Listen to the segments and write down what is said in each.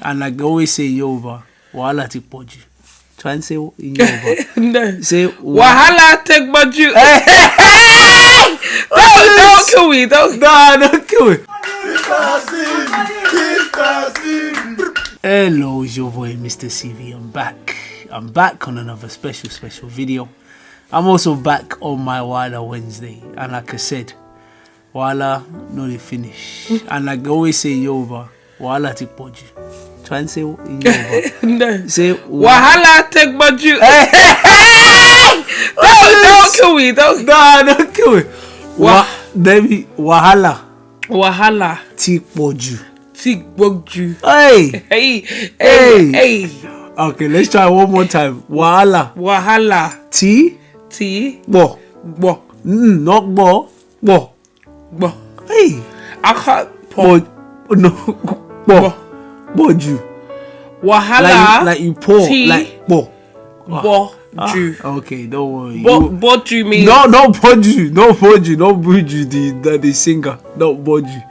And like they always say in Yoruba, wahala ti pọ̀jù. Try and say in Yoruba. No. Say wahala take pọ̀jù. Don't kill me. Don't kill me. Hello, it's your boy Mr. CV. I'm back on another special video. I'm also back on my Wahala Wednesday, and like I said, Wahala no dey finish. And like they always say in Yoruba, wahala ti pọ̀jù. Try and say in Yoruba. No. Say wahala take pọ̀jù. Don't kill me. Don't kill me. Baby, wahala ti pọ̀jù. Hey. Okay, let's try one more time. Wahala ti pọ̀. Not bo. Hey. I can't Pọ̀jù. Wahala like you pour like bo. Okay, don't worry. Boju means no Boju, not Buju, the singer, not Boju.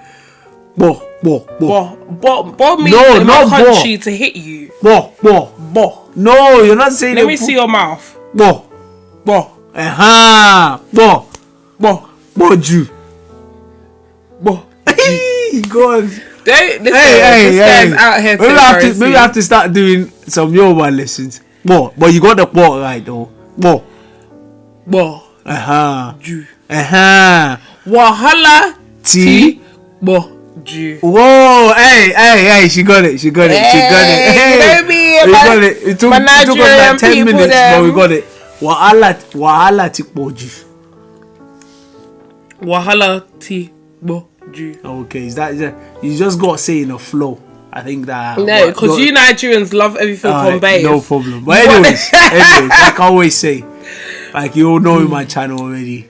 Bo means in my country to hit you. Bo. No, you're not saying. Let me see your mouth. Bo. Boju. God. This guy's out here. Maybe I have to start doing some Yoruba lessons. But you got the bo right though. Bo. Ju. Wahala ti pọ̀jù. Whoa, hey, she got it. Hey, we got it. It took us like 10 minutes, but we got it. Wahala ti pọ̀jù. Wahala ti pọ̀jù. Okay, is that you just got to say in a flow? I think that no, because you Nigerians love everything from base. No problem. But anyways, like I always say, like you all know in my channel already,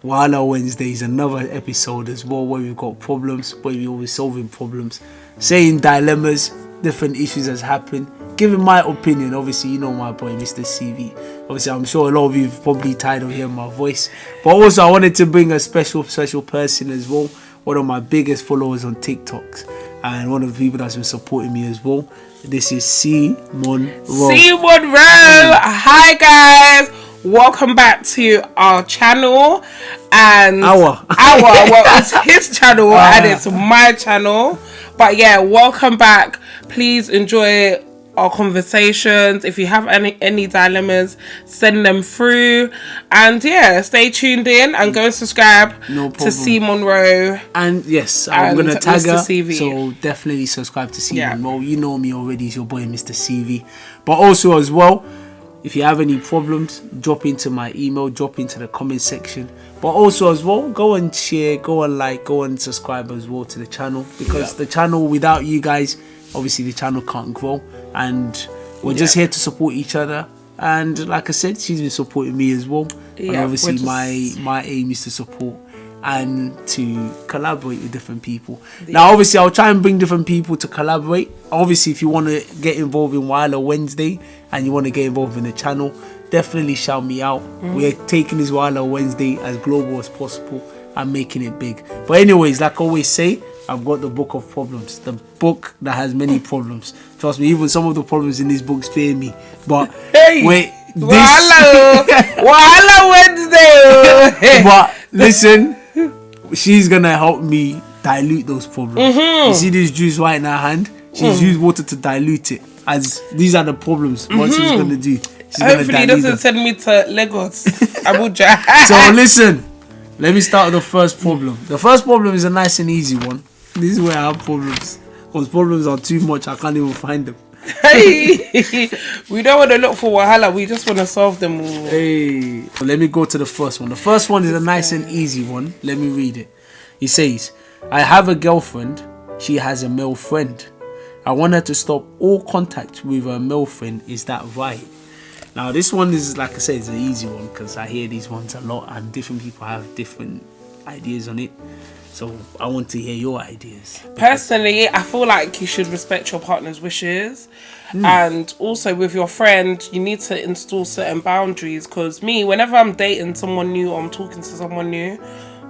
Wahala Wednesday is another episode as well where we've got problems, where we're always solving problems, saying dilemmas, different issues that's happened, giving my opinion. Obviously, you know my boy Mr. CV. Obviously, I'm sure a lot of you have probably tired of hearing my voice, but also I wanted to bring a special person as well. One of my biggest followers on TikTok, and one of the people that's been supporting me as well. This is Simon Rowe. Hi guys, welcome back to our channel and well, it's his channel and it's my channel. But yeah, welcome back. Please enjoy our conversations. If you have any dilemmas, send them through, and yeah, stay tuned in and go and subscribe to Simon Rowe. And yes, I'm gonna tag her, CV. so definitely subscribe to Simon Rowe. You know me already, it's your boy Mr. CV. But also as well, if you have any problems, drop into my email, drop into the comment section. But also as well, go and share, go and like, go and subscribe as well to the channel, because the channel, without you guys, obviously the channel can't grow, and we're just here to support each other. And like I said, she's been supporting me as well. And obviously my aim is to support and to collaborate with different people. Now obviously I'll try and bring different people to collaborate. Obviously if you want to get involved in Wahala Wednesday and you want to get involved in the channel, definitely shout me out. We're taking this Wahala Wednesday as global as possible and making it big. But anyways, like I always say, I've got the book of problems, the book that has many problems. Trust me, even some of the problems in this book scare me. But wait, Wahala Wednesday. But listen, she's gonna help me dilute those problems. You see this juice right in her hand? She's used water to dilute it. As these are the problems. What she's gonna do? Hopefully, he doesn't send me to Lagos, Abuja. So listen, let me start with the first problem. The first problem is a nice and easy one. This is where I have problems. Because problems are too much, I can't even find them. Hey, we don't want to look for wahala, we just want to solve them all. Hey, so let me go to the first one. The first one is a nice and easy one. Let me read it. It says, I have a girlfriend. She has a male friend. I want her to stop all contact with her male friend. Is that right? Now this one is, like I said, it's an easy one because I hear these ones a lot and different people have different ideas on it. So I want to hear your ideas. Personally, I feel like you should respect your partner's wishes. And also with your friend, you need to install certain boundaries. Because me, whenever I'm dating someone new or I'm talking to someone new,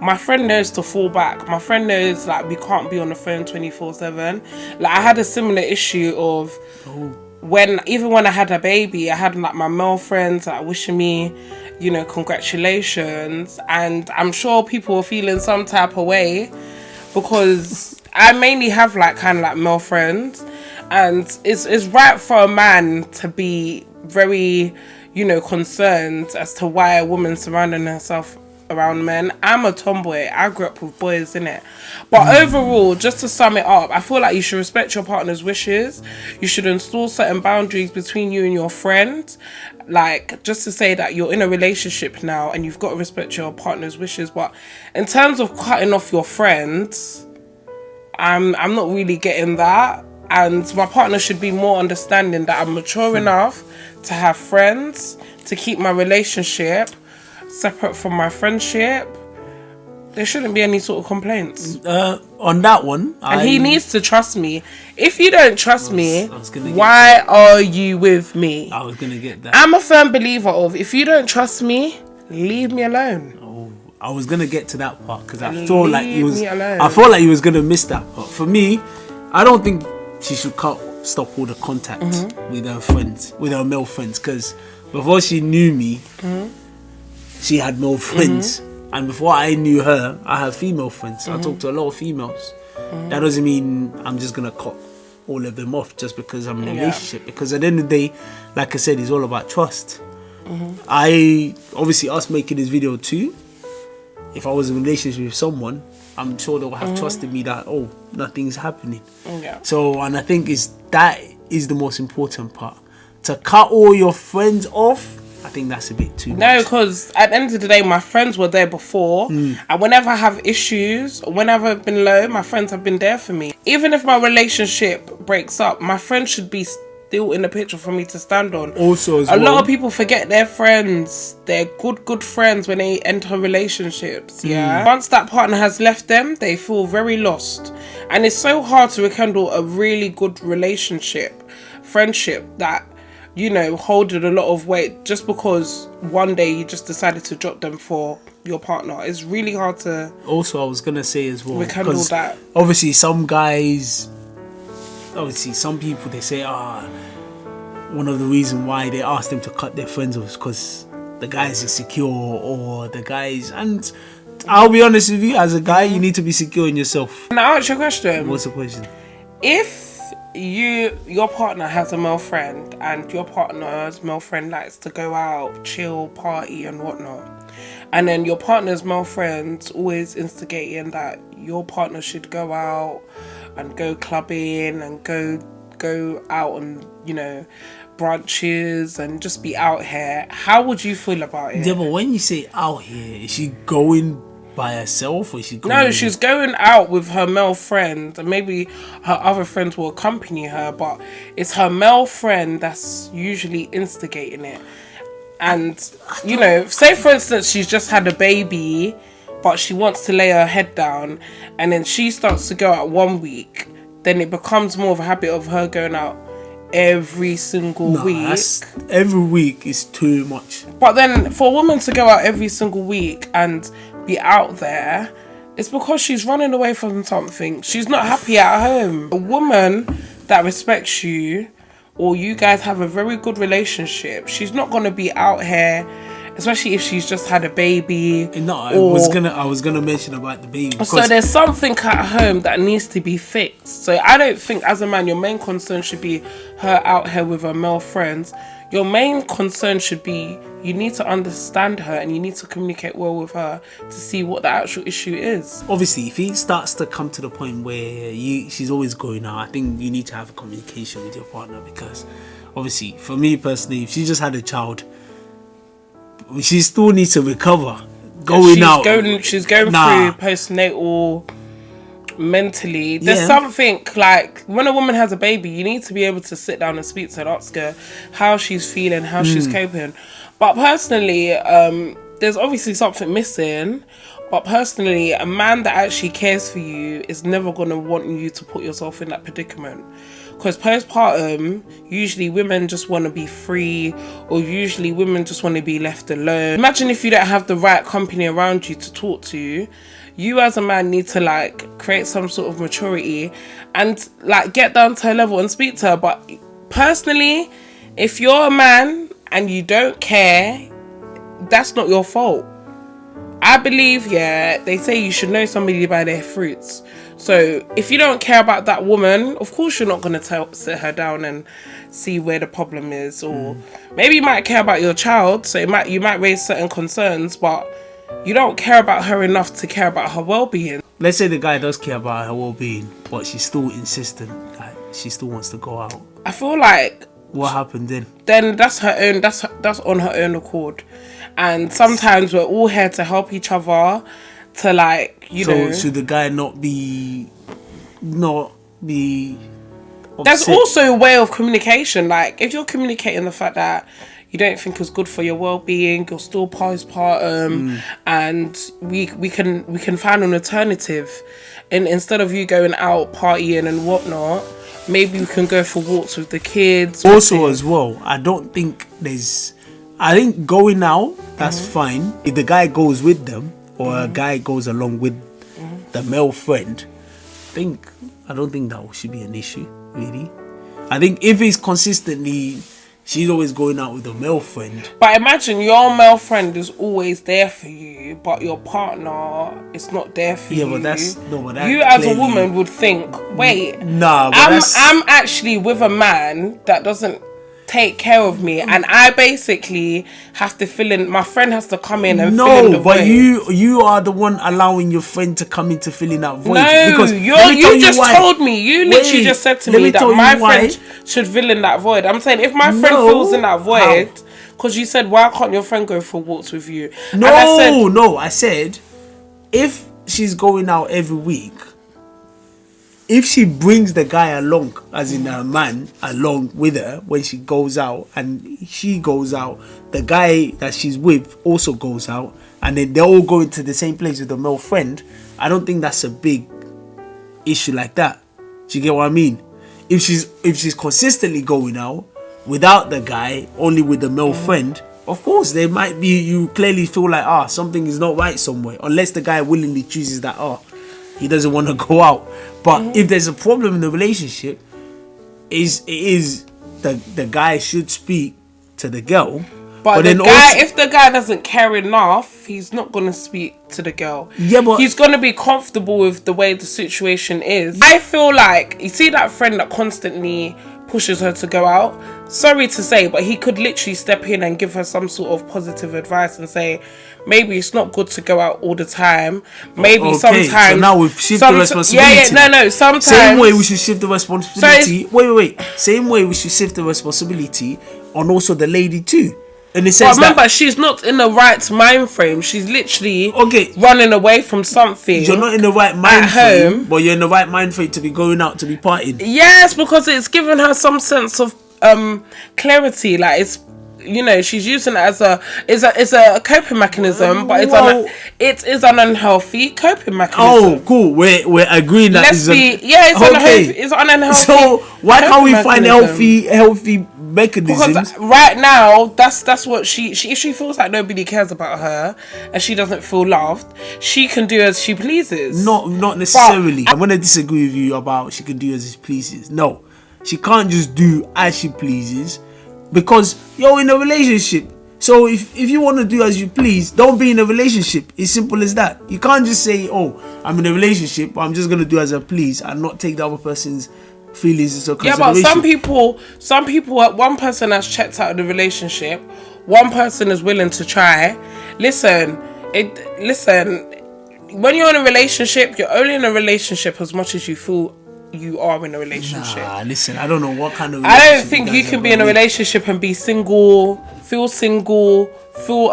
my friend knows to fall back. My friend knows like we can't be on the phone 24/7. Like I had a similar issue of when I had a baby, I had like my male friends like wishing me, you know, congratulations, and I'm sure people were feeling some type of way because I mainly have like kind of like male friends, and it's right for a man to be very, you know, concerned as to why a woman surrounding herself around men. I'm a tomboy. I grew up with boys, innit? But overall, just to sum it up, I feel like you should respect your partner's wishes. You should install certain boundaries between you and your friend. Like, just to say that you're in a relationship now and you've got to respect your partner's wishes. But in terms of cutting off your friends, I'm not really getting that. And my partner should be more understanding that I'm mature enough to have friends, to keep my relationship separate from my friendship. There shouldn't be any sort of complaints. On that one, and he needs to trust me. If you don't trust me, why are you with me? I was gonna get that. I'm a firm believer of, if you don't trust me, leave me alone. Oh, I was gonna get to that part because I felt like he was gonna miss that part. For me, I don't think she should stop all the contact with her friends, with her male friends, because before she knew me, she had male friends, and before I knew her, I had female friends. I talk to a lot of females. That doesn't mean I'm just gonna cut all of them off just because I'm in a relationship. Because at the end of the day, like I said, it's all about trust. I obviously, us making this video too, if I was in a relationship with someone, I'm sure they will have trusted me that nothing's happening. So, and I think that is the most important part. To cut all your friends off, I think that's a bit too much. No, because at the end of the day, my friends were there before, and whenever I have issues, whenever I've been low, my friends have been there for me. Even if my relationship breaks up, my friends should be still in the picture for me to stand on. Also, a lot of people forget their friends. They're good friends when they enter relationships. Once that partner has left them, they feel very lost, and it's so hard to rekindle a really good friendship that, you know, holding a lot of weight just because one day you just decided to drop them for your partner. It's really hard to. Also, I was gonna say as well, rekindle that. Obviously, some people, they say, one of the reasons why they asked them to cut their friends off is because the guy's insecure, or the guy's. And I'll be honest with you, as a guy, you need to be secure in yourself. Can I answer your question? What's the question? If your partner has a male friend and your partner's male friend likes to go out, chill, party and whatnot, and then your partner's male friend's always instigating that your partner should go out and go clubbing and go out on, you know, brunches and just be out here, how would you feel about it? Yeah, but when you say out here, is she going by herself, or is she going? No, she's going out with her male friend, and maybe her other friends will accompany her, but it's her male friend that's usually instigating it. And, you know, say for instance she's just had a baby, but she wants to lay her head down, and then she starts to go out 1 week, then it becomes more of a habit of her going out every single week. Every week is too much. But then for a woman to go out every single week and be out there, it's because she's running away from something. She's not happy at home. A woman that respects you, or you guys have a very good relationship, she's not going to be out here, especially if she's just had a baby. No, I was gonna mention about the baby. So there's something at home that needs to be fixed. So I don't think as a man your main concern should be her out here with her male friends. Your main concern should be you need to understand her and you need to communicate well with her to see what the actual issue is. Obviously, if it starts to come to the point where she's always going out, I think you need to have a communication with your partner, because obviously, for me personally, if she just had a child, she still needs to recover. She's going through postnatal mentally. There's something like when a woman has a baby, you need to be able to sit down and speak to her and ask her how she's feeling, how she's coping. But personally, there's obviously something missing. But personally, a man that actually cares for you is never going to want you to put yourself in that predicament. Because postpartum, usually women just want to be free, or usually women just want to be left alone. Imagine if you don't have the right company around you to talk to. You as a man need to like create some sort of maturity and like get down to her level and speak to her. But personally, if you're a man and you don't care, that's not your fault. I believe, they say you should know somebody by their fruits. So if you don't care about that woman, of course you're not going to sit her down and see where the problem is. Or maybe you might care about your child, so you might raise certain concerns, but you don't care about her enough to care about her well-being. Let's say the guy does care about her well-being, but she's still insistent, like she still wants to go out. I feel like what happened then? Then that's her own. That's on her own accord. And sometimes we're all here to help each other. To like, you know. So should the guy not be upset? There's also a way of communication. Like if you're communicating the fact that you don't think it's good for your well-being, you're still postpartum, and we can find an alternative. And instead of you going out partying and whatnot, maybe we can go for walks with the kids. Also, as well, I think going out, that's fine. If the guy goes with them, or a guy goes along with the male friend, I don't think that should be an issue, really. I think if it's consistently, she's always going out with a male friend. But imagine your male friend is always there for you, but your partner is not there for you. Yeah, but that's you as a woman would think, wait, nah, but I'm actually with a man that doesn't take care of me, and I basically have to fill in. My friend has to come in and fill in the void. No, but you are the one allowing your friend to come in to fill in that void. No, because you just told me. You literally just said to me that my friend should fill in that void. I'm saying if my friend fills in that void, because you said why can't your friend go for walks with you? I said if she's going out every week, if she brings the guy along, as in her man, along with her when she goes out, and she goes out, the guy that she's with also goes out, and then they're all going to the same place with the male friend, I don't think that's a big issue like that. Do you get what I mean? If she's consistently going out without the guy, only with the male friend, of course there might be, you clearly feel like something is not right somewhere, unless the guy willingly chooses that he doesn't want to go out. But if there's a problem in the relationship, the guy should speak to the girl. But then if the guy doesn't care enough, he's not going to speak to the girl. Yeah, but he's going to be comfortable with the way the situation is. I feel like, you see that friend that constantly pushes her to go out? Sorry to say, but he could literally step in and give her some sort of positive advice and say, maybe it's not good to go out all the time. Maybe sometimes. So now we've shifted the responsibility. No. Sometimes. Same way we should shift the responsibility. Wait. Same way we should shift the responsibility on also the lady too. In the sense, remember, she's not in the right mind frame. She's literally running away from something. You're not in the right mind frame, but you're in the right mind frame to be going out, to be partying. Yes, because it's given her some sense of clarity. Like it's, she's using it as a coping mechanism, but it is an unhealthy coping mechanism. Oh, cool. We're agreeing that it's an unhealthy. So why can't we find healthy mechanisms? Because right now, that's what she if she feels like nobody cares about her and she doesn't feel loved, she can do as she pleases. Not necessarily. I'm gonna disagree with you about she can do as she pleases. No, she can't just do as she pleases. Because you're in a relationship. So if you want to do as you please, don't be in a relationship. It's simple as that. You can't just say, I'm in a relationship, but I'm just going to do as I please and not take the other person's feelings into consideration. Yeah, but some people, one person has checked out of the relationship. One person is willing to try. Listen, when you're in a relationship, you're only in a relationship as much as you feel you are in a relationship. Nah, listen, I don't know what kind of I don't think you can be in a relationship and be single, feel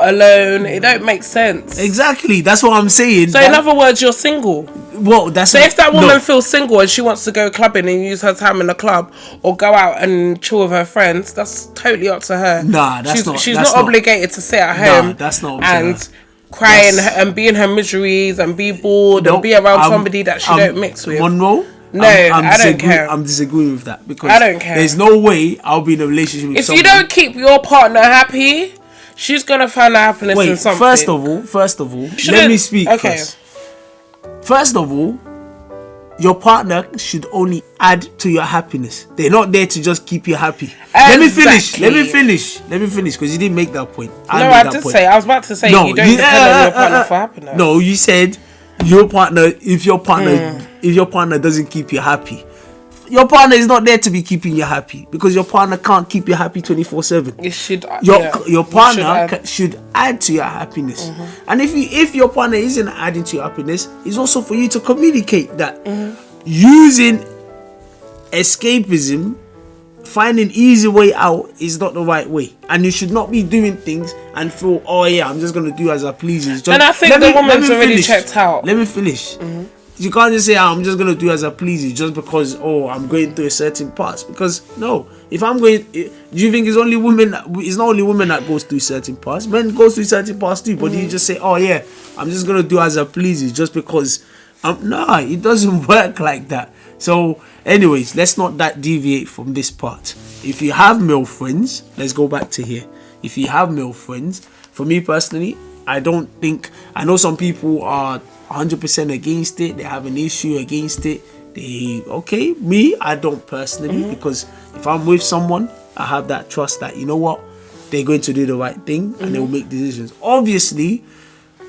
alone. It don't make sense. Exactly, that's what I'm saying. So in other words, you're single. Well, that's if that woman feels single and she wants to go clubbing and use her time in the club or go out and chill with her friends, that's totally up to her. Nah, she's not obligated to sit at home. Nah, that's not and cry and be in her miseries and be bored and be around somebody that she don't mix with. Monroe, No, I don't care. I'm disagreeing with that because I don't care. There's no way I'll be in a relationship with someone. If you don't keep your partner happy, she's gonna find her happiness in something. First of all, let me speak first. First of all, your partner should only add to your happiness. They're not there to just keep you happy. Exactly. Let me finish because you didn't make that point. I was about to say you don't depend on your partner for happiness. No, you said your partner. If your partner doesn't keep you happy, your partner is not there to be keeping you happy because your partner can't keep you happy 24/7. It should. Your partner should add to your happiness, and if your partner isn't adding to your happiness, it's also for you to communicate that using escapism, finding easy way out is not the right way, and you should not be doing things and feel, oh yeah, I'm just gonna do as I please. And I think the woman's already checked out. Let me finish. You can't just say, I'm just going to do as I please just because, I'm going through a certain parts. Because, no. If I'm going... Do you think it's only women... It's not only women that goes through certain parts. Men goes through certain parts too. But you just say, oh, yeah, I'm just going to do as I please just because... No, it doesn't work like that. So, anyways, let's not deviate from this part. If you have male friends... Let's go back to here. If you have male friends... For me personally, I don't think... I know some people are... 100% against it. They have an issue against it. Me, I don't personally, because if I'm with someone, I have that trust that, you know what, they're going to do the right thing and they'll make decisions. Obviously,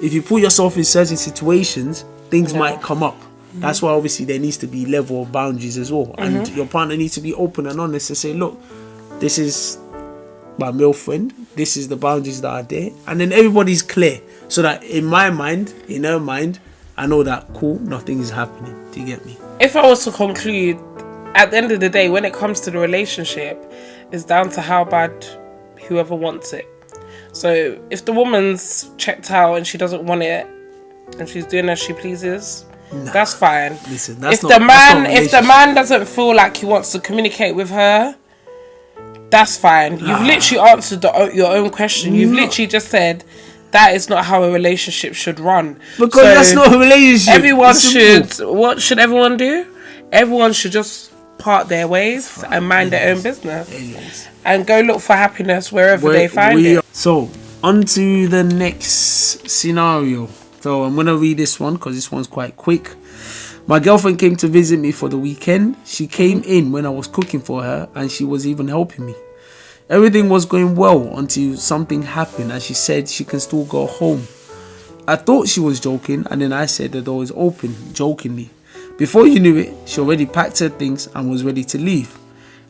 if you put yourself in certain situations, things might come up. That's why obviously there needs to be level of boundaries as well, and your partner needs to be open and honest and say, look, this is my male friend, this is the boundaries that are there, and then everybody's clear, so that in my mind, in her mind, I know that cool, nothing is happening. Do you get me? If I was to conclude, at the end of the day, when it comes to the relationship, it's down to how bad whoever wants it. So if the woman's checked out and she doesn't want it and she's doing as she pleases, that's fine. Listen, if the man doesn't feel like he wants to communicate with her, that's fine. You've literally answered your own question. You've literally just said that is not how a relationship should run. Because that's not a relationship. What should everyone do? Everyone should just part their ways and mind their own business. And go look for happiness wherever they find it. So, on to the next scenario. So, I'm going to read this one because this one's quite quick. My girlfriend came to visit me for the weekend. She came in when I was cooking for her and she was even helping me. Everything was going well until something happened and she said she can still go home. I thought she was joking and then I said the door is open, jokingly. Before you knew it, she already packed her things and was ready to leave.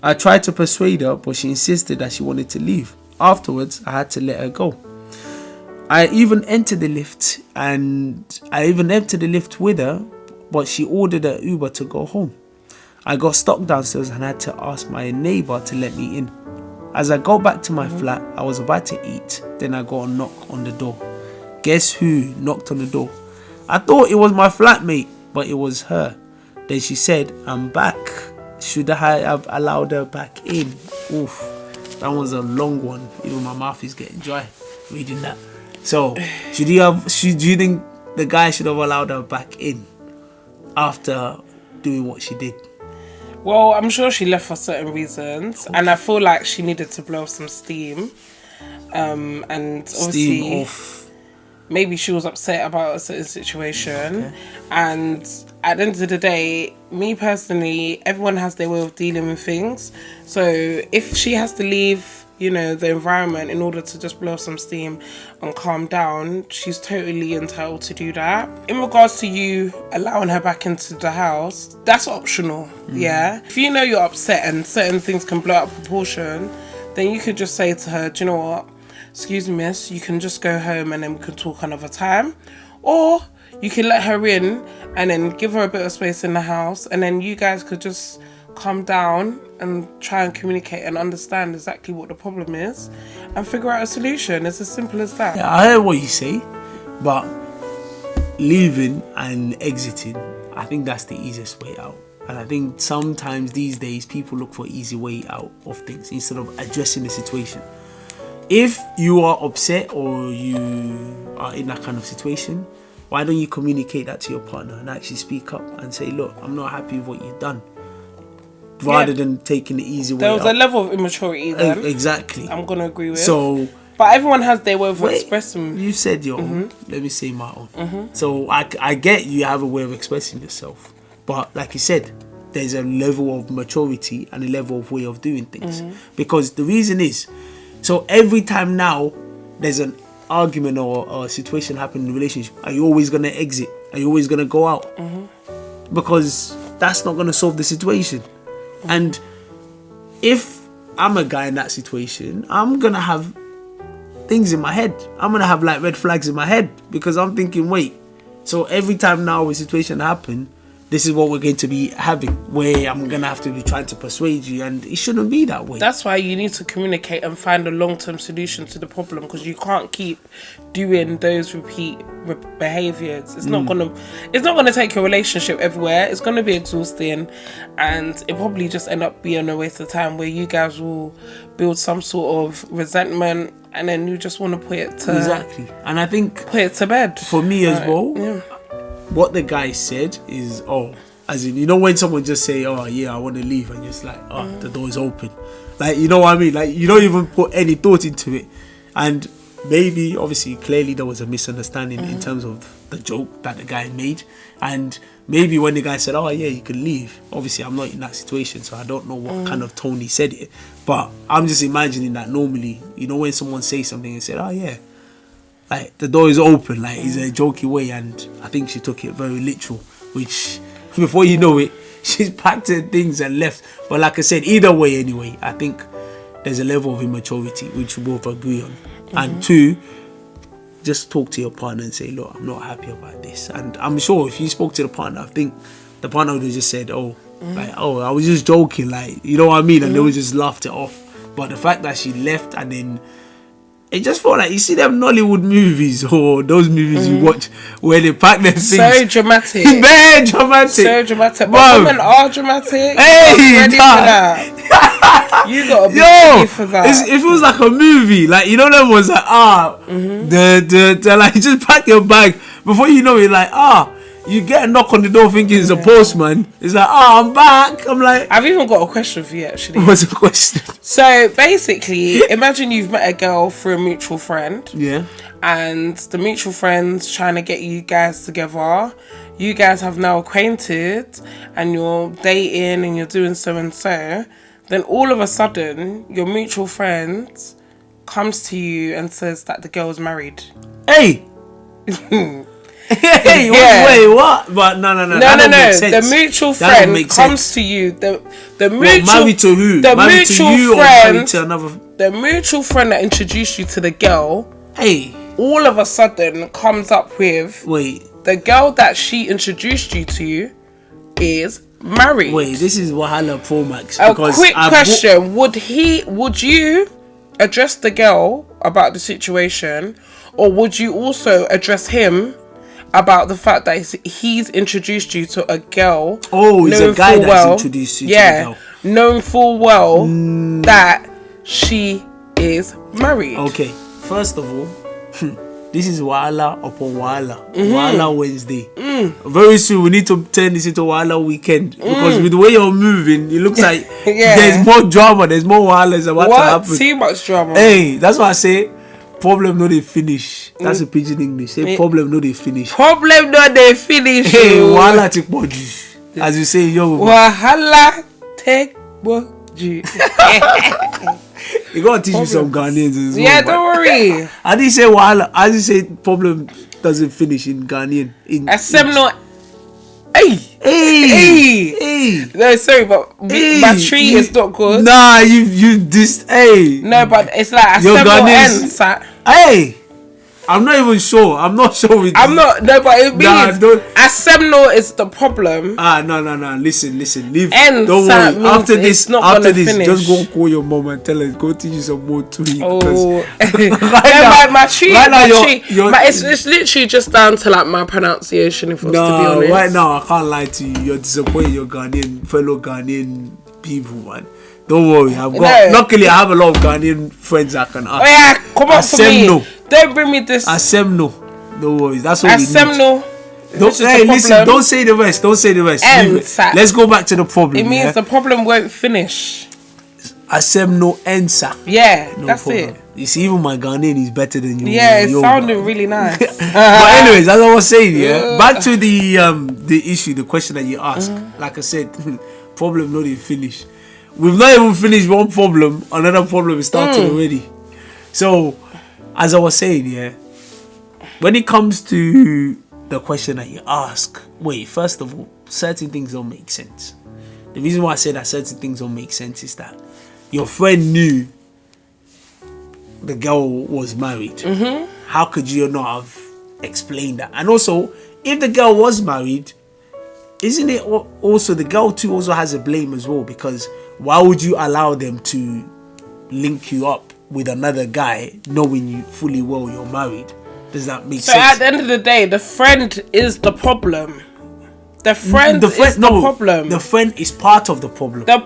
I tried to persuade her, but she insisted that she wanted to leave. Afterwards, I had to let her go. I even entered the lift with her, but she ordered an Uber to go home. I got stuck downstairs and had to ask my neighbor to let me in. As I got back to my flat, I was about to eat. Then I got a knock on the door. Guess who knocked on the door? I thought it was my flatmate, but it was her. Then she said, I'm back. Should I have allowed her back in? Oof, that was a long one. Even my mouth is getting dry reading that. So, do you think the guy should have allowed her back in after doing what she did? Well, I'm sure she left for certain reasons, and I feel like she needed to blow some steam. And obviously, maybe she was upset about a certain situation. And at the end of the day, me personally, everyone has their way of dealing with things. So if she has to leave, the environment in order to just blow some steam and calm down, she's totally entitled to do that. In regards to you allowing her back into the house, that's optional. Yeah, if you know you're upset and certain things can blow out of proportion, then you could just say to her, do you know what, excuse me miss, you can just go home and then we can talk another time. Or you can let her in and then give her a bit of space in the house, and then you guys could just calm down and try and communicate and understand exactly what the problem is and figure out a solution. It's as simple as that. Yeah, I heard what you say, but leaving and exiting, I think that's the easiest way out. And I think sometimes these days people look for easy way out of things instead of addressing the situation. If you are upset or you are in that kind of situation, why don't you communicate that to your partner and actually speak up and say, look, I'm not happy with what you've done, rather than taking the easy way There was out. a level of immaturity then. Exactly. I'm gonna agree with. So, but everyone has their way of expressing. you said your own. Let me say my own. So I get you have a way of expressing yourself, but like you said, there's a level of maturity and a level of way of doing things. Because the reason is, so every time now there's an argument or a situation happening in a relationship, are you always gonna exit? Are you always gonna go out? Because that's not gonna solve the situation. And if I'm a guy in that situation, I'm gonna have things in my head. I'm gonna have like red flags in my head, because I'm thinking, wait, so every time now a situation happen, this is what we're going to be having, where I'm gonna have to be trying to persuade you, and it shouldn't be that way. That's why you need to communicate and find a long-term solution to the problem, because you can't keep doing those repeat behaviors. It's not gonna take your relationship everywhere. It's gonna be exhausting, and it probably just end up being a waste of time, where you guys will build some sort of resentment, and then you just want to put it to Exactly. And I think put it to bed. for me as well, what the guy said is, as in, you know, when someone just say, oh yeah, I want to leave, and just like, the door's open, like, you know what I mean, like, you don't even put any thought into it. And maybe, obviously, clearly there was a misunderstanding in terms of the joke that the guy made, and maybe when the guy said, oh yeah, you can leave, obviously I'm not in that situation, so I don't know what kind of tone he said it, but I'm just imagining that normally, you know, when someone says something and said, oh yeah, like, the door is open, like, it's a jokey way, and I think she took it very literal, which, before you know it, she's packed her things and left. But like I said, either way anyway, I think there's a level of immaturity which we both agree on. And two, just talk to your partner and say, look, I'm not happy about this. And I'm sure if you spoke to the partner, I think the partner would have just said, I was just joking, like, you know what I mean, and they would just laughed it off. But the fact that she left, and then it just felt like, you see them Nollywood movies or those movies you watch where they pack their things. So dramatic. Very dramatic. So dramatic. Bro. But women are dramatic. Hey, ready for that. You gotta be ready for that. It feels like a movie. Like, you know, them ones like, the like, just pack your bag. Before you know it, like, you get a knock on the door thinking it's a postman. It's like, I'm back. I'm like, I've even got a question for you, actually. What's the question? So basically, imagine you've met a girl through a mutual friend. Yeah. And the mutual friend's trying to get you guys together. You guys have now acquainted, and you're dating, and you're doing so and so. Then all of a sudden, your mutual friend comes to you and says that the girl's married. Hey. Hey, wait, what? But no. The mutual friend comes to you. The mutual, married to who? The married mutual to you friend, or married to another? The mutual friend that introduced you to the girl. Hey. All of a sudden comes up with, the girl that she introduced you to is married. Wait, this is Wahala Pro Max. A quick question: would you address the girl about the situation, or would you also address him about the fact that he's introduced you to a girl? Oh, it's a guy that's introduced you to the girl. Knowing full well that she is married. Okay, first of all, this is Wahala upon Wahala. Wahala Wednesday. Very soon we need to turn this into Wahala weekend, because with the way you're moving, it looks like there's more drama, there's more Wahalas about to happen. Too much drama. Hey, that's why I say problem no they finish. That's a pidgin English. Say problem no they finish. Problem no they finish. Hey, Wahala take body. As you say, yo. Wahala take body. You gotta teach me some Ghanaians as well. Yeah, don't worry. I didn't say Wahala. I didn't say problem doesn't finish in Ghanaian. Hey. No, sorry, but my tree is not good. Nah, you this. Hey. No, but it's like ends. Hey. I'm not even sure. I'm not sure with I'm not. No, but it means Asemno is the problem. No. Listen. Leave. Don't worry. After this, just go call your mom and tell her go teach you some more tweet. Oh, my tree. It's literally just down to like my pronunciation. If I was to be honest. Right now I can't lie to you. You're disappointing your fellow Ghanaian people, man. Don't worry. Luckily, I have a lot of Ghanaian friends I can ask. Oh yeah, come on for me. Don't bring me this. Asemno. No worries. That's all we need. Seminal. Listen. Don't say the rest. Let's go back to the problem. It means the problem won't finish. Asem no answer. Yeah, that's problem. It. You see, even my Ghanaian is better than you. Yeah, it sounded really nice. But anyways, as I was saying, back to the issue, the question that you asked. Like I said, problem not even finished. We've not even finished one problem. Another problem is started already. So, as I was saying, when it comes to the question that you ask, first of all, certain things don't make sense. The reason why I say that certain things don't make sense is that your friend knew the girl was married. How could you not have explained that? And also, if the girl was married, isn't it also the girl too also has a blame as well? Because why would you allow them to link you up with another guy knowing you fully well you're married? Does that make sense? So at the end of the day, the friend is the problem. The friend is the problem. The friend is part of the problem. The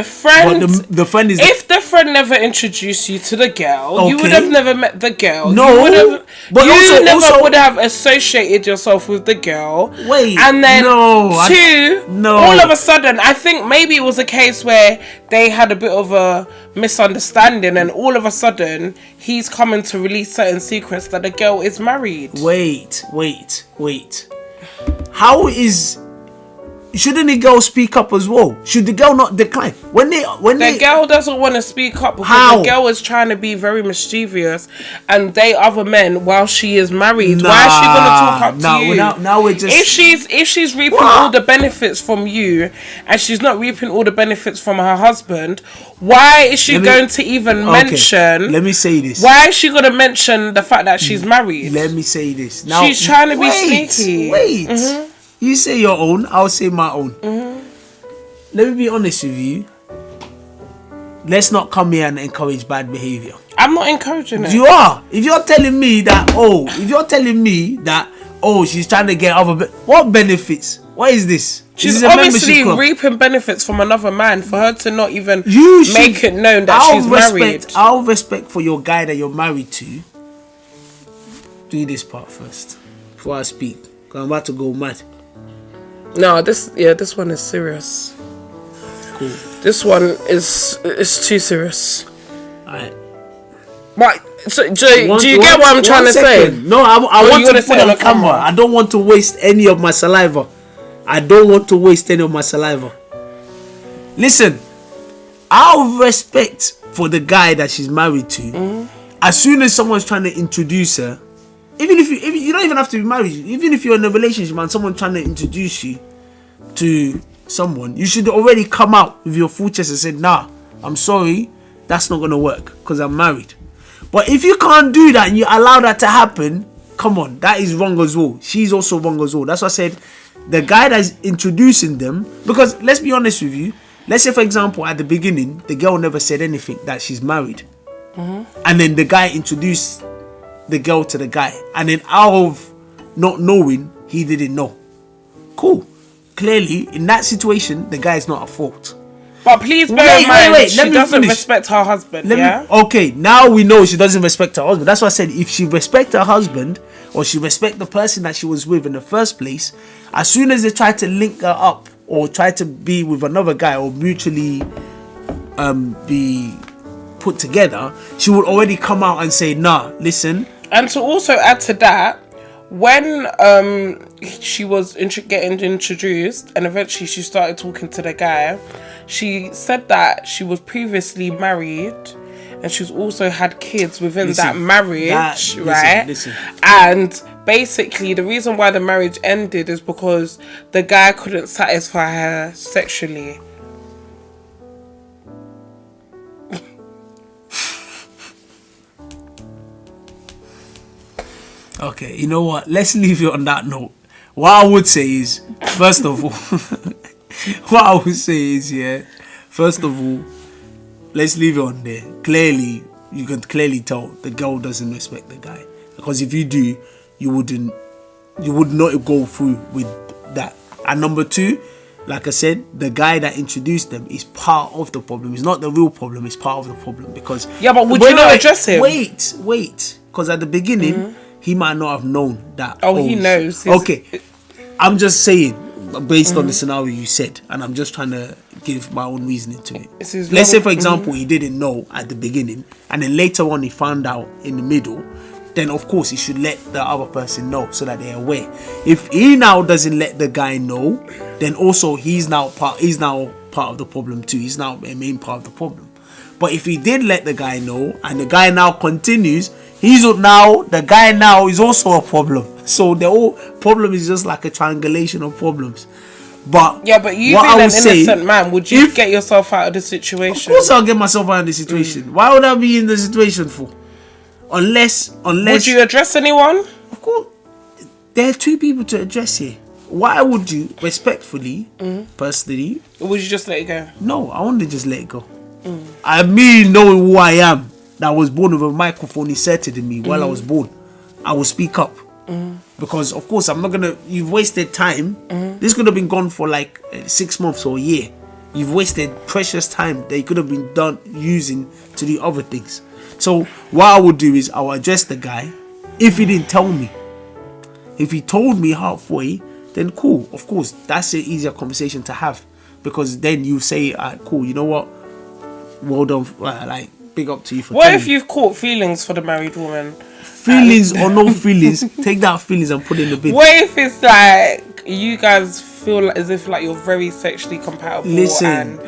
friend. But the friend is. If the friend never introduced you to the girl, you would have never met the girl. No, you also would have associated yourself with the girl. And then all of a sudden, I think maybe it was a case where they had a bit of a misunderstanding, and all of a sudden he's coming to release certain secrets that the girl is married. Wait. How shouldn't the girl speak up as well? Should the girl not decline? The girl doesn't want to speak up because the girl is trying to be very mischievous and date other men while she is married. Why is she gonna talk up to you? Now we're just if she's reaping all the benefits from you and she's not reaping all the benefits from her husband, why is she going to even mention? Let me say this. Why is she going to mention the fact that she's married? Let me say this. Now she's trying to be sneaky. Wait. You say your own, I'll say my own. Let me be honest with you. Let's not come here and encourage bad behavior. I'm not encouraging it. You are. If you're telling me that, she's trying to get other what benefits? What is this? She's obviously reaping benefits from another man for her to not even make it known that she's married. Out of respect for your guy that you're married to, do this part first before I speak. Because I'm about to go mad. No, this one is serious. Cool. This one is too serious. Alright. But so, do you get what I'm trying to say? No, I want to put it on camera. I don't want to waste any of my saliva. Listen, out of respect for the guy that she's married to, as soon as someone's trying to introduce her, even if you don't even have to be married, even if you're in a relationship and someone trying to introduce you to someone, you should already come out with your full chest and say, nah, I'm sorry, that's not going to work because I'm married. But if you can't do that and you allow that to happen, come on, that is wrong as well. She's also wrong as well. That's why I said the guy that's introducing them, because let's be honest with you, let's say for example at the beginning the girl never said anything that she's married, and then the guy introduced the girl to the guy, and then out of not knowing, he didn't know. Cool. Clearly, in that situation, the guy is not at fault. But please bear in mind, she doesn't respect her husband. Okay, now we know she doesn't respect her husband. That's why I said if she respect her husband, or she respect the person that she was with in the first place, as soon as they try to link her up or try to be with another guy or mutually be put together, she would already come out and say, nah, listen. And to also add to that, when she was getting introduced and eventually she started talking to the guy, she said that she was previously married and she's also had kids within that marriage, right? And basically the reason why the marriage ended is because the guy couldn't satisfy her sexually. Okay, you know what? Let's leave it on that note. What I would say is, first of all, first of all, let's leave it on there. Clearly, you can clearly tell the girl doesn't respect the guy. Because if you do, you would not go through with that. And number two, like I said, the guy that introduced them is part of the problem. It's not the real problem, it's part of the problem. Because but would you not address him? Wait. Because at the beginning, he might not have known that. Oh, he knows. Okay, I'm just saying, based on the scenario you said, and I'm just trying to give my own reasoning to it. Let's say, for example, he didn't know at the beginning, and then later on he found out in the middle. Then of course he should let the other person know so that they're aware. If he now doesn't let the guy know, then also he's now part of the problem too. He's now a main part of the problem. But if he did let the guy know and the guy now continues, the guy now is also a problem. So the whole problem is just like a triangulation of problems. But yeah, but you being an innocent man, would you get yourself out of the situation? Of course I'll get myself out of the situation. Why would I be in the situation for? Unless would you address anyone? Of course, there are two people to address here. Why would you respectfully, personally? Or would you just let it go? No, I want to just let it go. I mean, knowing who I am, that I was born with a microphone inserted in me while I was born, I will speak up. Because of course I'm not gonna. You've wasted time. This could have been gone for like 6 months or a year. You've wasted precious time that you could have been using to do other things. So what I would do is I will address the guy. If he didn't tell me, if he told me halfway, then cool. Of course, that's an easier conversation to have, because then you say, cool, you know what? Well done, like big up to you for. What if you've caught feelings for the married woman? Feelings or no feelings, take that feelings and put it in the bin. What if it's like you guys feel as if like you're very sexually compatible? Listen.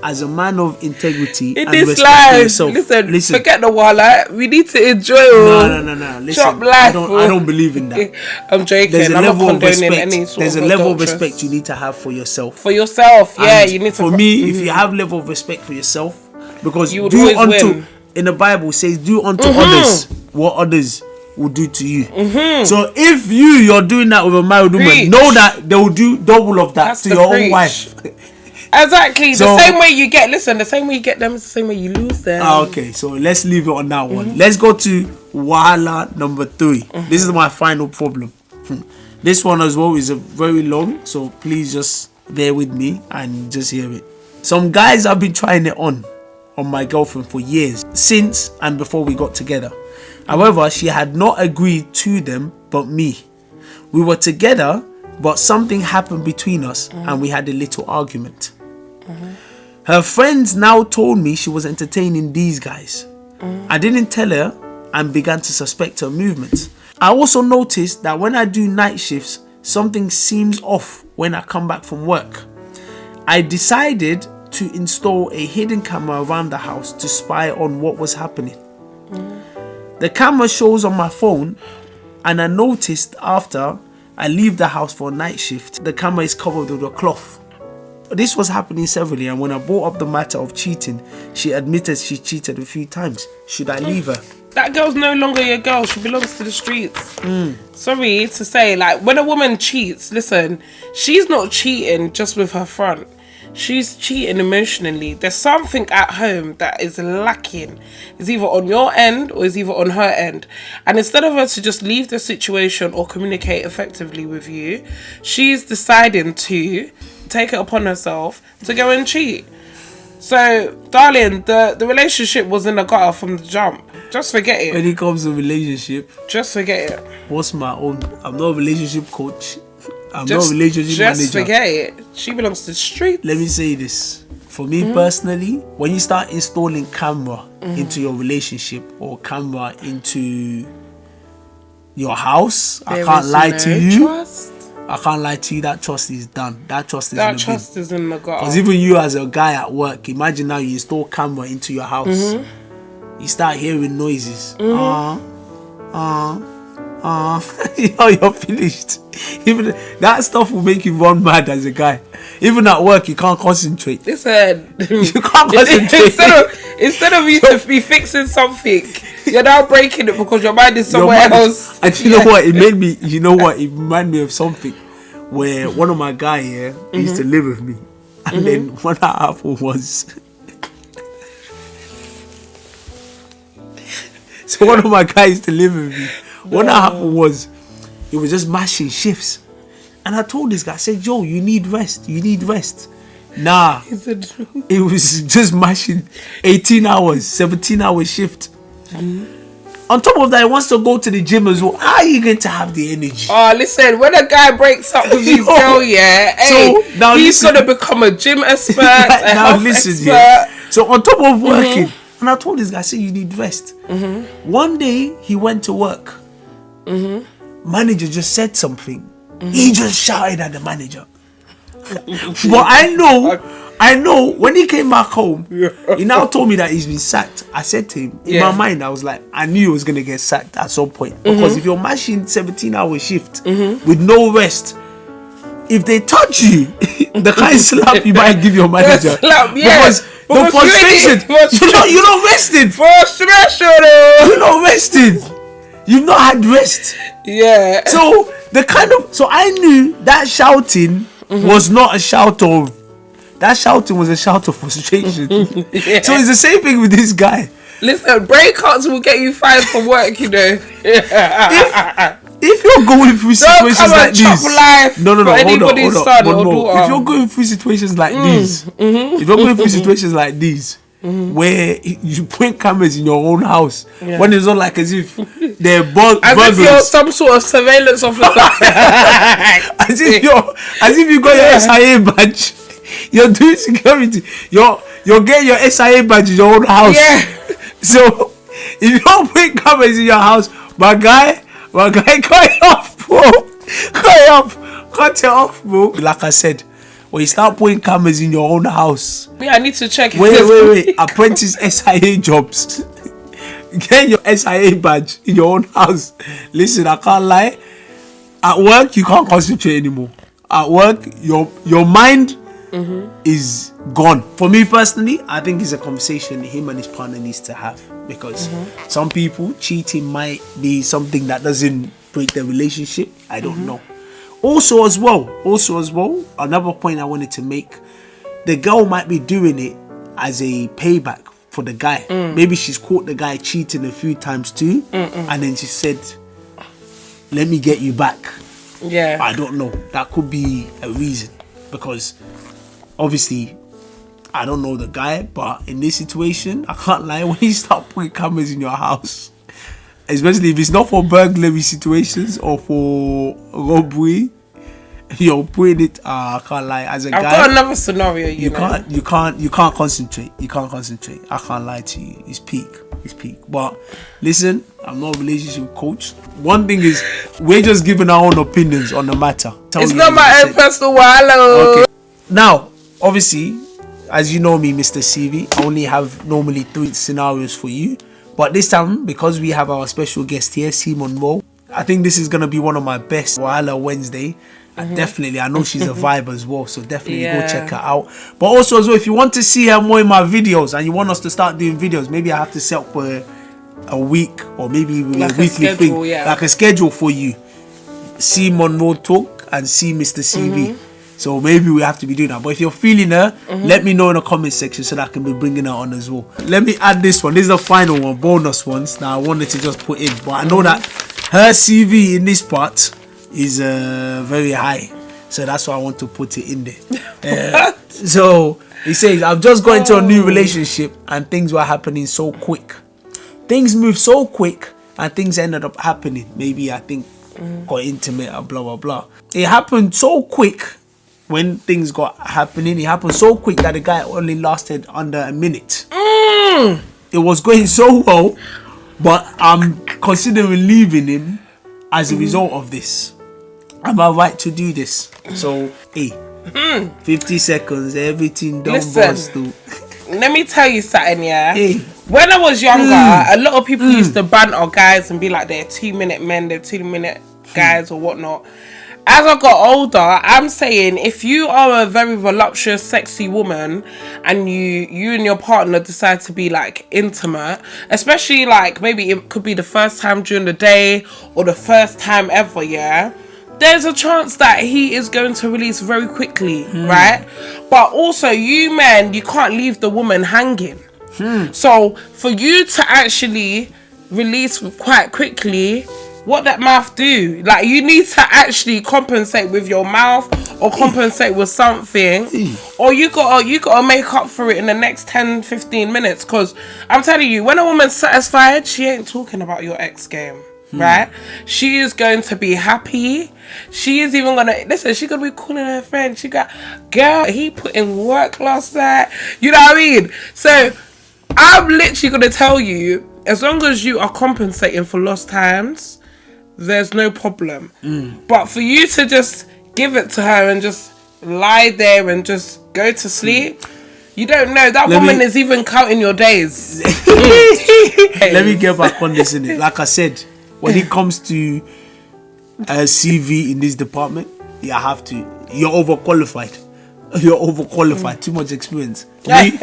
As a man of integrity in and this respect life, for yourself, listen, forget the walla. We need to enjoy. No. Listen, chop life. I don't believe in that. I'm joking. There's a I'm level not of respect. any sort There's of a level of adulteress. respect you need to have for yourself. For yourself, yeah. And you need to. For me, if you have level of respect for yourself, because you would do always unto win. In the Bible says, do unto others what others will do to you. So if you're doing that with a married woman, know that they will do double of that. That's to your own wife. Exactly. The same way you get them is the same way you lose them. Okay, so let's leave it on that one. Let's go to wahala number 3. This is my final problem. This one as well is a very long, so please just bear with me and just hear it. Some guys have been trying it on my girlfriend for years, since and before we got together. However, she had not agreed to them but me. We were together, but something happened between us and we had a little argument. Her friends now told me she was entertaining these guys. I didn't tell her and began to suspect her movements. I also noticed that when I do night shifts, something seems off when I come back from work. I decided to install a hidden camera around the house to spy on what was happening. The camera shows on my phone, and I noticed after I leave the house for a night shift, the camera is covered with a cloth. This was happening severally, and when I brought up the matter of cheating, she admitted she cheated a few times. Should I leave her? That girl's no longer your girl. She belongs to the streets. Sorry to say, like, when a woman cheats, listen, she's not cheating just with her front. She's cheating emotionally. There's something at home that is lacking. It's either on your end or it's either on her end. And instead of her to just leave the situation or communicate effectively with you, she's deciding to take it upon herself to go and cheat. So, darling, the relationship was in the gutter from the jump. Just forget it. When it comes to relationship, just forget it. What's my own? I'm not a relationship coach. I'm not a relationship manager. Just forget it. She belongs to the street. Let me say this. For me personally, when you start installing camera into your relationship or camera into your house, I can't lie to you. Trust. I can't lie to you. That trust is done. That trust is in the gutter. Because even you as a guy at work, imagine now you install camera into your house. You start hearing noises. You're finished. Even that stuff will make you run mad as a guy. Even at work, you can't concentrate. Listen, you can't concentrate. Instead of you to be fixing something, you're now breaking it because your mind is somewhere else. And you know what? It made me. You know what? It reminded me of something where one of my guys here used to live with me, and then what happened was. So one of my guys used to live with me. What happened was, he was just mashing shifts. And I told this guy, I said, yo, you need rest. You need rest. Nah. It was just mashing 18 hours, 17 hour shift. on top of that, he wants to go to the gym as well. How are you going to have the energy? Oh, listen, when a guy breaks up with his girl, yeah, hey, so now he's gonna become a gym expert, a now health listen, expert. yeah. So on top of working, and I told this guy, I said, you need rest. One day he went to work. Manager just said something. He just shouted at the manager. But I know when he came back home, he now told me that he's been sacked. I said to him, in my mind, I was like, I knew he was going to get sacked at some point. Because if you're mashing 17-hour shift with no rest, if they touch you, the kind of slap you might give your manager. Because the frustration, you're not rested. Frustration. You're not rested. You've not had rest. Yeah. So I knew that shouting was not a shout of. That shouting was a shout of frustration. Yeah. So it's the same thing with this guy. Listen, breakups will get you fired from work, you know. If you're going through situations like this, hold on. If you're going through situations like these, if you're going through situations like these, where you point cameras in your own house, when it's not like as if they're as if you're some sort of surveillance officer, as if you got your SIA badge, you're doing security, you're getting your SIA badge in your own house. So if you don't put cameras in your house, my guy, cut it off, bro. Cut it off, bro. Like I said, when you start putting cameras in your own house, I need to check. Wait. Apprentice SIA jobs. Get your SIA badge in your own house. Listen, I can't lie. At work, you can't concentrate anymore. At work, your mind is gone. For me personally, I think it's a conversation him and his partner needs to have, because some people, cheating might be something that doesn't break their relationship. I don't know. Also as well, another point I wanted to make, the girl might be doing it as a payback for the guy. Maybe she's caught the guy cheating a few times too, and then she said, let me get you back. Yeah. I don't know. That could be a reason, because obviously I don't know the guy, but in this situation, I can't lie, when you start putting cameras in your house, especially if it's not for burglary situations or for robbery, you're putting it. I can't lie. As a guy, I've got another scenario. You can't concentrate. I can't lie to you. It's peak. But listen, I'm not a relationship coach. One thing is, we're just giving our own opinions on the matter. It's not my own personal wallow. Okay. Now, obviously, as you know me, Mr. CV, I only have normally 3 scenarios for you. But this time, because we have our special guest here, Simon Mo, I think this is going to be one of my best Wahala Wednesday. Definitely, I know she's a vibe as well, so definitely go check her out. But also as well, if you want to see her more in my videos and you want us to start doing videos, maybe I have to set up a week or maybe like a weekly schedule, thing, like a schedule for you. See Monroe Talk and see Mr. CV. So maybe we have to be doing that. But if you're feeling her, let me know in the comment section so that I can be bringing her on as well. Let me add this one. This is the final one, bonus ones. Now I wanted to just put in, but I know that her CV in this part is very high, so that's why I want to put it in there. So he says, I've just got into a new relationship and things were happening so quick. Things move so quick and things ended up happening. Maybe I think got intimate or blah blah blah. It happened so quick. When things got happening, it happened so quick that the guy only lasted under a minute. It was going so well, but I'm considering leaving him as a result of this. Am I right to do this? So, 50 seconds, everything done. Bust through. Let me tell you something, yeah. When I was younger, a lot of people used to banter guys and be like, they're 2-minute men, they're 2-minute guys or whatnot. As I got older, I'm saying if you are a very voluptuous, sexy woman and you and your partner decide to be like intimate, especially like maybe it could be the first time during the day or the first time ever, yeah, there's a chance that he is going to release very quickly, right? But also you men, you can't leave the woman hanging. So for you to actually release quite quickly what that mouth do. Like, you need to actually compensate with your mouth or compensate with something, or you gotta make up for it in the next 10-15 minutes. Because I'm telling you, when a woman's satisfied, she ain't talking about your ex game, right? She is going to be happy. She is even gonna listen. She gonna be calling her friend. She got, girl, he put in work last night. You know what I mean? So I'm literally gonna tell you, as long as you are compensating for lost times, there's no problem. But for you to just give it to her and just lie there and just go to sleep, you don't know. That woman is even counting your days. Let me get back on this, innit? Like I said, when it comes to a CV in this department, you have to. You're overqualified. You're overqualified. Too much experience. I'm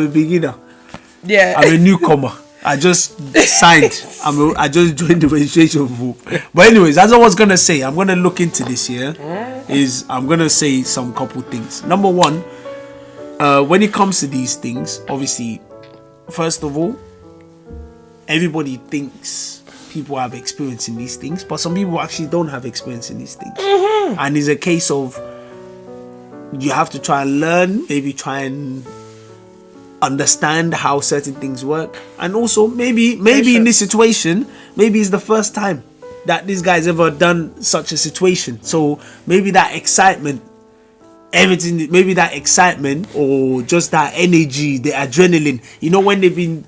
a beginner. Yeah. I'm a newcomer. I just signed. I just joined the registration form. But anyways, as I was gonna say, I'm gonna look into this here. I'm gonna say some couple things. Number one, when it comes to these things, obviously, first of all, everybody thinks people have experience in these things, but some people actually don't have experience in these things. And it's a case of you have to try and learn, maybe try and understand how certain things work, and also maybe in this situation, maybe it's the first time that this guy's ever done such a situation. So maybe that excitement, or just that energy, the adrenaline, you know, when they've been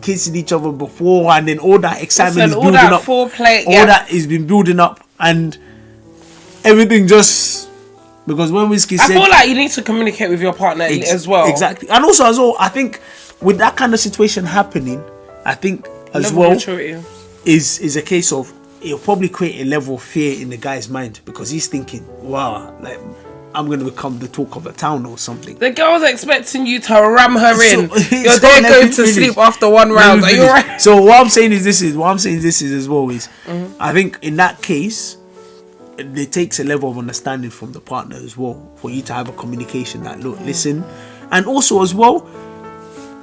kissing each other before, and then all that excitement is building up, foreplay, all that has been building up, and everything just. Because when Whiskey said, I feel like you need to communicate with your partner as well. Exactly. And also, I think with that kind of situation happening, I think as well is a case of, it'll probably create a level of fear in the guy's mind, because he's thinking, wow, like, I'm going to become the talk of the town or something. The girl's expecting you to ram her in. You're there going to sleep after one round. Are you alright? So what I'm saying is this as well is, I think in that case, it takes a level of understanding from the partner as well, for you to have a communication that, look, listen. And also as well,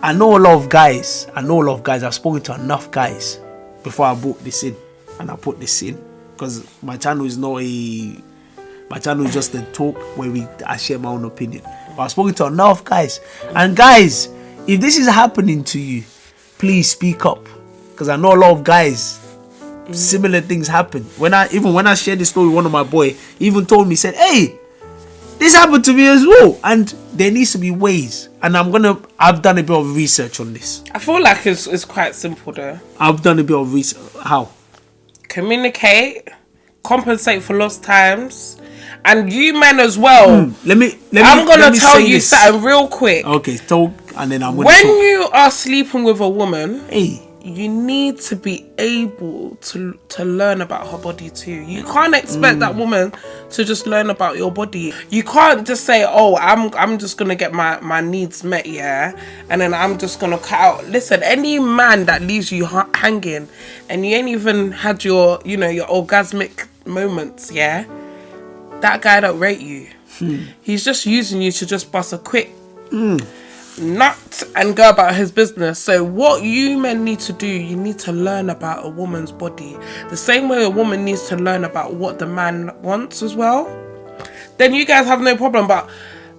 I know a lot of guys, I've spoken to enough guys before I brought this in, and I put this in, because my channel is just a talk where I share my own opinion. But I've spoken to enough guys, and guys, if this is happening to you, please speak up, because I know a lot of guys, similar things happen. When I shared this story with one of my boy, he even told me, said, hey, this happened to me as well, and there needs to be ways. And I've done a bit of research on this. I feel like it's quite simple though. I've done a bit of research. How? Communicate, compensate for lost times, and you men as well. I'm gonna tell you something real quick. Okay, talk, and then I'm gonna when talk. you are sleeping with a woman, hey, you need to be able to learn about her body too. You can't expect that woman to just learn about your body. You can't just say, oh, I'm just gonna get my needs met, yeah, and then I'm just gonna cut out. Listen, any man that leaves you hanging and you ain't even had your orgasmic moments, yeah, that guy don't rate you. He's just using you to just bust a quick nut and go about his business. So what you men need to do, you need to learn about a woman's body the same way a woman needs to learn about what the man wants as well. Then you guys have no problem. But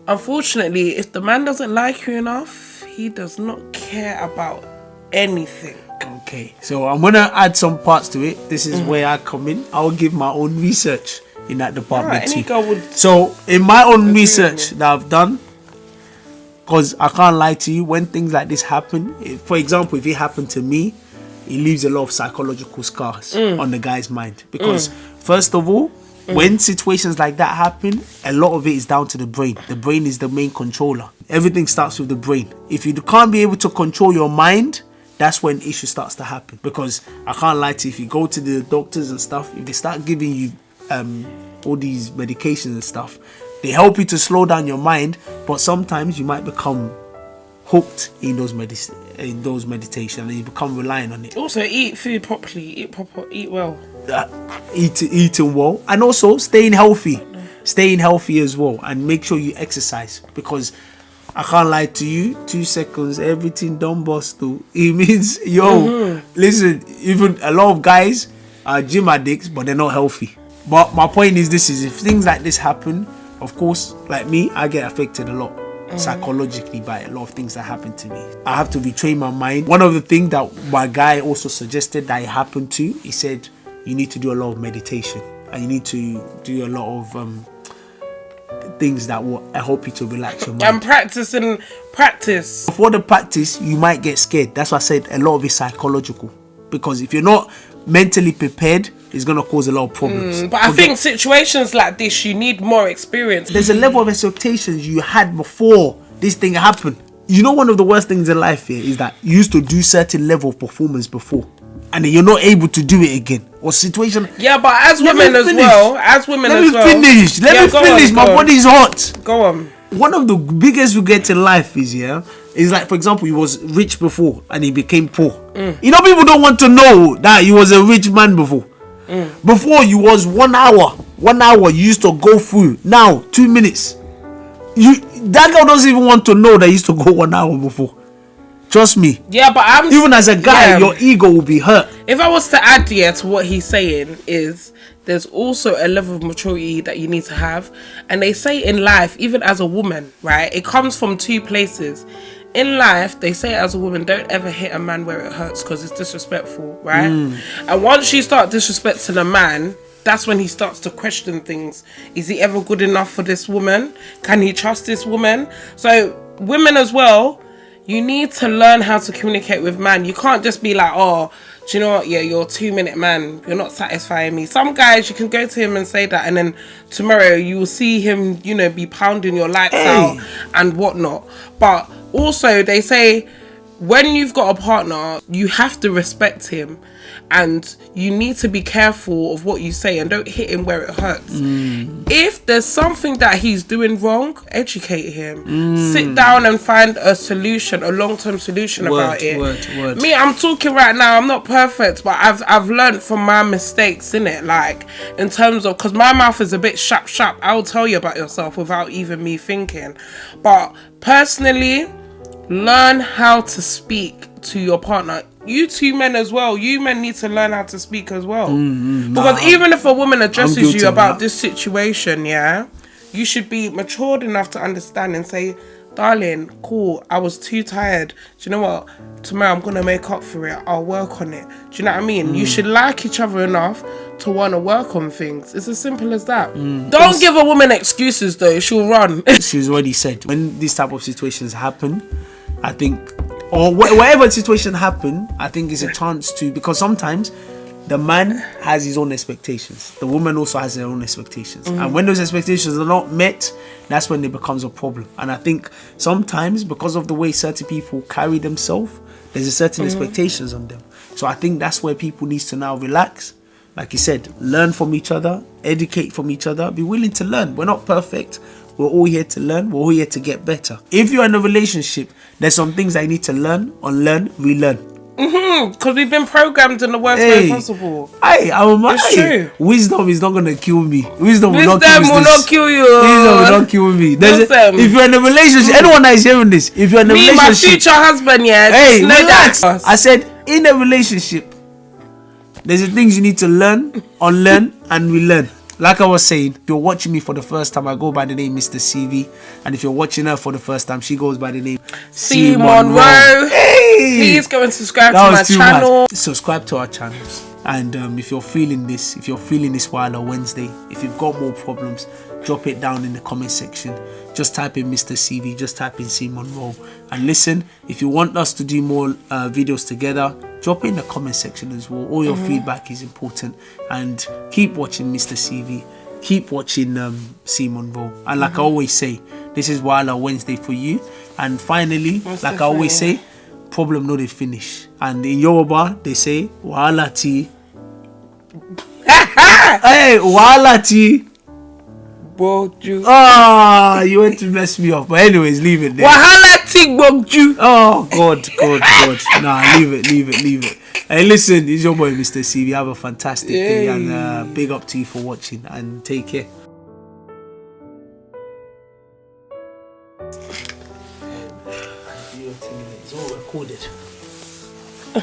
unfortunately, if the man doesn't like you enough, he does not care about anything. Okay, so I'm gonna add some parts to it. This is where I come in. I'll give my own research in that department too. So in my own research that I've done, because I can't lie to you, when things like this happen, for example, if it happened to me, it leaves a lot of psychological scars on the guy's mind. Because first of all, when situations like that happen, a lot of it is down to the brain. The brain is the main controller. Everything starts with the brain. If you can't be able to control your mind, that's when issue starts to happen. Because I can't lie to you, if you go to the doctors and stuff, if they start giving you all these medications and stuff, they help you to slow down your mind, but sometimes you might become hooked in those meditation, and you become reliant on it. Also, eat food properly, eat well. Eating well, and also staying healthy as well, and make sure you exercise, because I can't lie to you. 2 seconds, everything done bust though. It means, yo, listen, even a lot of guys are gym addicts, but they're not healthy. But my point is this, is if things like this happen, of course, like me, I get affected a lot psychologically by a lot of things that happen to me. I have to retrain my mind. One of the things that my guy also suggested that it happened to, he said, you need to do a lot of meditation and you need to do a lot of things that will help you to relax your mind. And practice. For the practice, you might get scared. That's why I said a lot of it's psychological. Because if you're not mentally prepared, it's going to cause a lot of problems. But I think situations like this, you need more experience. There's a level of expectations you had before this thing happened. You know, one of the worst things in life here is that you used to do certain level of performance before, and then you're not able to do it again. Or situation. Yeah, but as women as well. Let me finish. My body's hot. Go on. One of the biggest regrets in life is like, for example, he was rich before and he became poor. You know, people don't want to know that he was a rich man before. Before, you was 1 hour. 1 hour you used to go through. Now 2 minutes. That girl doesn't even want to know that you used to go 1 hour before. Trust me. Yeah, but even as a guy, your ego will be hurt. If I was to add to what he's saying is, there's also a level of maturity that you need to have. And they say in life, even as a woman, right, it comes from two places. In life, they say as a woman, don't ever hit a man where it hurts because it's disrespectful, right? And once you start disrespecting a man, that's when he starts to question things. Is he ever good enough for this woman? Can he trust this woman? So women as well, you need to learn how to communicate with man. You can't just be like, oh, do you know what? Yeah, you're a 2-minute man. You're not satisfying me. Some guys, you can go to him and say that, and then tomorrow you will see him, be pounding your lights out and whatnot. But also, they say when you've got a partner, you have to respect him. And you need to be careful of what you say and don't hit him where it hurts. If there's something that he's doing wrong, educate him. Sit down and find a solution, a long-term solution about it. Word. Me, I'm talking right now. I'm not perfect, but I've learned from my mistakes, innit? Like, in terms of, because my mouth is a bit sharp. I'll tell you about yourself without even me thinking. But personally, learn how to speak to your partner. You two men as well. You men need to learn how to speak as well. Because even if a woman addresses you about this situation, you should be matured enough to understand and say, darling, cool, I was too tired. Do you know what? Tomorrow I'm going to make up for it. I'll work on it. Do you know what I mean? You should like each other enough to want to work on things. It's as simple as that. Don't give a woman excuses though. She'll run. She's already said, when these type of situations happen, I think, or whatever situation happen, I think it's a chance to, because sometimes the man has his own expectations. The woman also has her own expectations. And when those expectations are not met, that's when it becomes a problem. And I think sometimes, because of the way certain people carry themselves, there's a certain expectations on them. So I think that's where people need to now relax. Like you said, learn from each other, educate from each other, be willing to learn. We're not perfect. We're all here to learn. We're all here to get better. If you're in a relationship, there's some things that you need to learn, unlearn, relearn. Because we've been programmed in the worst way possible. It's true. Wisdom is not going to kill me. Wisdom will not kill you. Wisdom will not kill me. If you're in a relationship, anyone that is hearing this, if you're in a relationship, my future husband, relax. I said, in a relationship, there's the things you need to learn, unlearn, and relearn. Like I was saying, if you're watching me for the first time, I go by the name Mr. CV. And if you're watching her for the first time, she goes by the name C. Monroe. Please go and subscribe to my channel. Subscribe to our channels. And if you're feeling this, while on Wednesday, if you've got more problems, drop it down in the comment section. Just type in Mr. CV, just type in C. Monroe. And listen, if you want us to do more videos together, drop it in the comment section as well. All your feedback is important. And keep watching Mr. CV. Keep watching C. Monroe. And like I always say, this is Wahala Wednesday for you. And finally, I always say, problem no they finish. And in Yoruba, they say, Wahala ti. Hey, Wahala ti. You you went to mess me up. But anyways, leave it there. Wahala ti you. Oh, God. Nah, leave it. Hey, listen, it's your boy, Mr. CV. Have a fantastic day. And big up to you for watching. And take care. It's all recorded.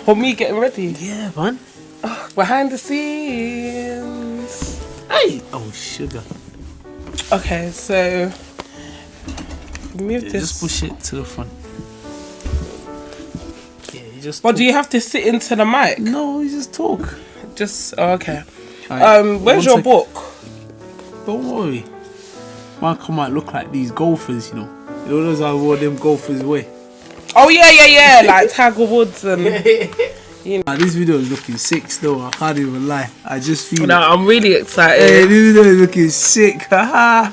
For me getting ready. Yeah, man. Behind the scenes. Hey! Oh, sugar. Okay, so move this. Just push it to the front. Yeah, you just. But do you have to sit into the mic? No, you just talk. Okay. Right, where's your book? Don't worry. Man, come out look like these golfers, you know. You know those I wore them golfers wear. Oh yeah, like Tiger Woods and. This video is looking sick still. I can't even lie. I just feel. No, I'm really excited. Hey, this video is looking sick. Haha.